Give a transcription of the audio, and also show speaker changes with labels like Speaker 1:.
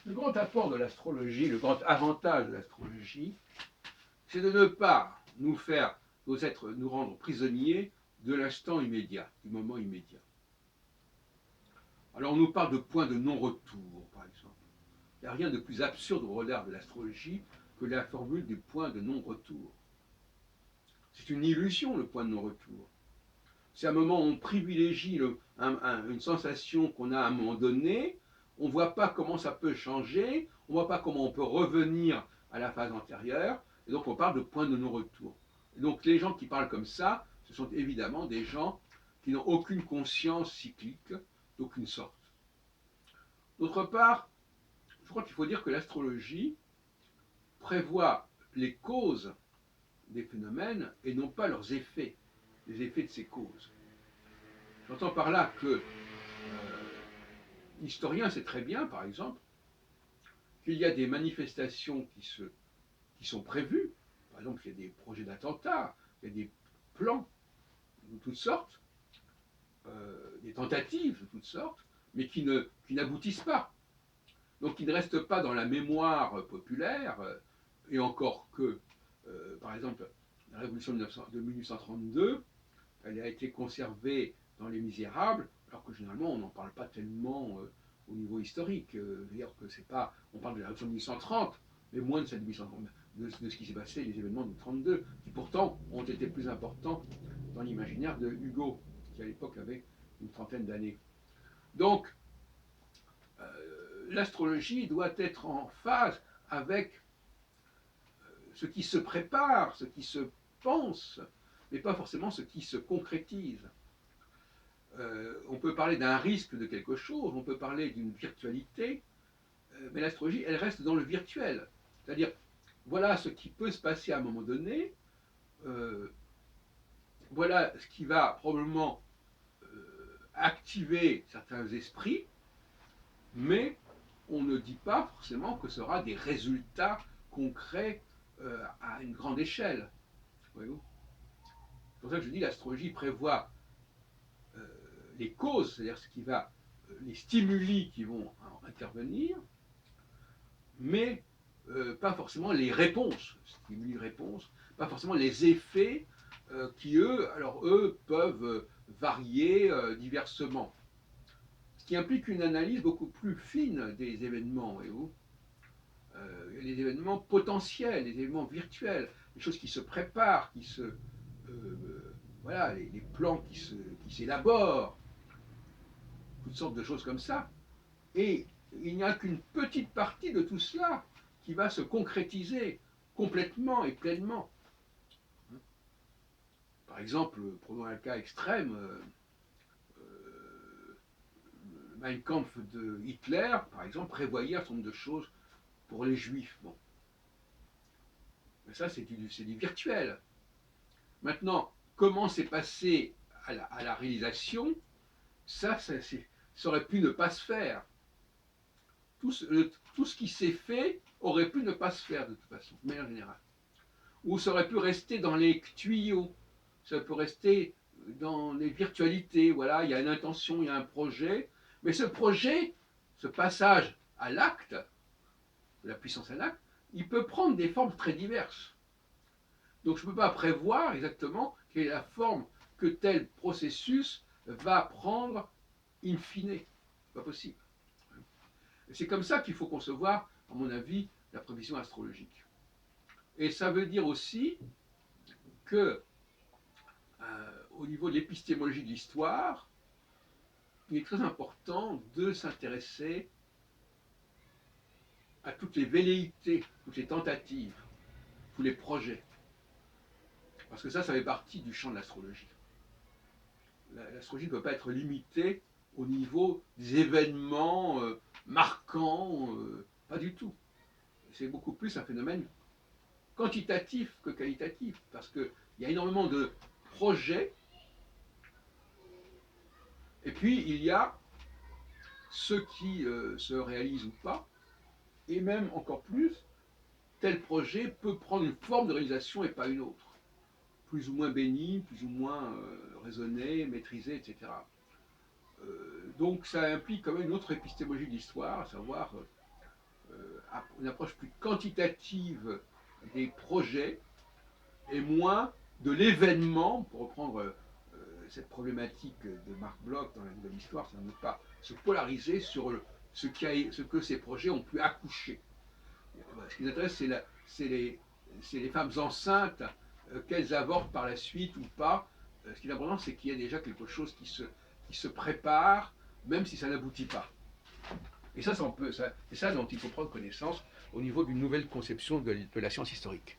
Speaker 1: Le grand apport de l'astrologie, le grand avantage de l'astrologie, c'est de ne pas nous faire, nous rendre prisonniers de l'instant immédiat, du moment immédiat. Alors on nous parle de points de non-retour, par exemple. Il n'y a rien de plus absurde au regard de l'astrologie que la formule du point de non-retour. C'est une illusion, le point de non-retour. C'est un moment où on privilégie une sensation qu'on a à un moment donné, on ne voit pas comment ça peut changer, on ne voit pas comment on peut revenir à la phase antérieure, et donc on parle de point de non-retour. Et donc les gens qui parlent comme ça, ce sont évidemment des gens qui n'ont aucune conscience cyclique, d'aucune sorte. D'autre part, je crois qu'il faut dire que l'astrologie prévoit les causes des phénomènes et non pas leurs effets, les effets de ces causes. J'entends par là que l'historien sait très bien, par exemple, qu'il y a des manifestations qui sont prévues. Par exemple, il y a des projets d'attentats, il y a des plans de toutes sortes, des tentatives de toutes sortes, mais qui n'aboutissent pas. Donc, qui ne restent pas dans la mémoire populaire, et encore que, par exemple, la révolution de 1832, elle a été conservée dans Les Misérables, alors que généralement on n'en parle pas tellement au niveau historique. C'est-à-dire que c'est pas, on parle de la révolution de 1830, mais moins de cette 1830, de ce qui s'est passé, les événements de 32, qui pourtant ont été plus importants dans l'imaginaire de Hugo, qui à l'époque avait une trentaine d'années. Donc, l'astrologie doit être en phase avec ce qui se prépare, ce qui se pense, mais pas forcément ce qui se concrétise. On peut parler d'un risque de quelque chose, on peut parler d'une virtualité, mais l'astrologie, elle reste dans le virtuel. C'est-à-dire, voilà ce qui peut se passer à un moment donné, euh, voilà ce qui va probablement activer certains esprits, mais on ne dit pas forcément que ce sera des résultats concrets à une grande échelle. Voyez-vous. C'est pour ça que je dis l'astrologie prévoit les causes, c'est-à-dire ce qui va, les stimuli qui vont intervenir, mais pas forcément les réponses, stimuli-réponses, pas forcément les effets qui, eux, peuvent varier diversement. Ce qui implique une analyse beaucoup plus fine des événements, voyez-vous. Les événements potentiels, les événements virtuels, les choses qui se préparent, voilà, les plans qui s'élaborent, toutes sortes de choses comme ça. Et il n'y a qu'une petite partie de tout cela qui va se concrétiser complètement et pleinement. Par exemple, prenons un cas extrême, le Mein Kampf de Hitler, par exemple, prévoyait un certain nombre de choses pour les juifs. Bon. Mais ça, c'est du virtuel. Maintenant, comment c'est passé à la réalisation, ça aurait pu ne pas se faire. Tout ce qui s'est fait aurait pu ne pas se faire de toute façon, de manière générale. Ou ça aurait pu rester dans les tuyaux, ça peut rester dans les virtualités. Voilà, il y a une intention, il y a un projet, mais ce projet, ce passage à l'acte, la puissance à l'acte, il peut prendre des formes très diverses. Donc je ne peux pas prévoir exactement quelle est la forme que tel processus va prendre in fine. Pas possible. C'est comme ça qu'il faut concevoir, à mon avis, la prévision astrologique. Et ça veut dire aussi que, au niveau de l'épistémologie de l'histoire, il est très important de s'intéresser à toutes les velléités, toutes les tentatives, tous les projets. Parce que ça fait partie du champ de l'astrologie. L'astrologie ne peut pas être limitée au niveau des événements marquants, pas du tout. C'est beaucoup plus un phénomène quantitatif que qualitatif, parce qu'il y a énormément de projets, et puis il y a ceux qui se réalisent ou pas, et même encore plus, tel projet peut prendre une forme de réalisation et pas une autre, plus ou moins bénie, plus ou moins raisonnée, maîtrisée, etc. Donc ça implique quand même une autre épistémologie de l'histoire, à savoir une approche plus quantitative des projets et moins de l'événement, pour reprendre cette problématique de Marc Bloch dans la Nouvelle Histoire, c'est de ne pas se polariser sur ce que ces projets ont pu accoucher. Ce qui nous intéresse, c'est les femmes enceintes, qu'elles avortent par la suite ou pas. Ce qui est important, c'est qu'il y a déjà quelque chose qui se prépare, même si ça n'aboutit pas. Et ça, c'est ça dont il faut prendre connaissance au niveau d'une nouvelle conception de la science historique.